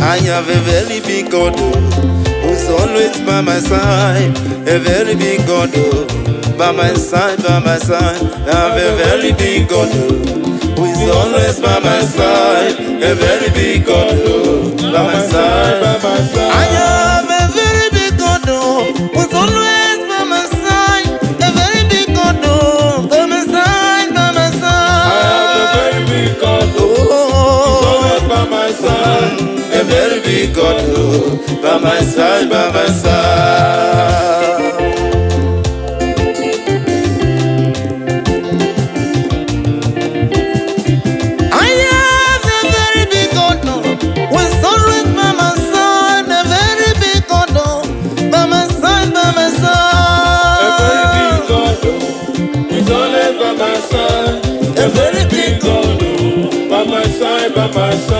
I have a very big God who's always by my side. A very big God by my side, by my side. I have a very big God who is always by my side. A very big God by my side, by my side. I have a very big God who's always by my side. A very big God by my side, by my side. I have a very big God who's always by my side. A very big God by my side, by my side. I have a very big God who's always by my side. A very big God by my side, by my side. A very big God who's always by my side. A very big God by my side, by my side.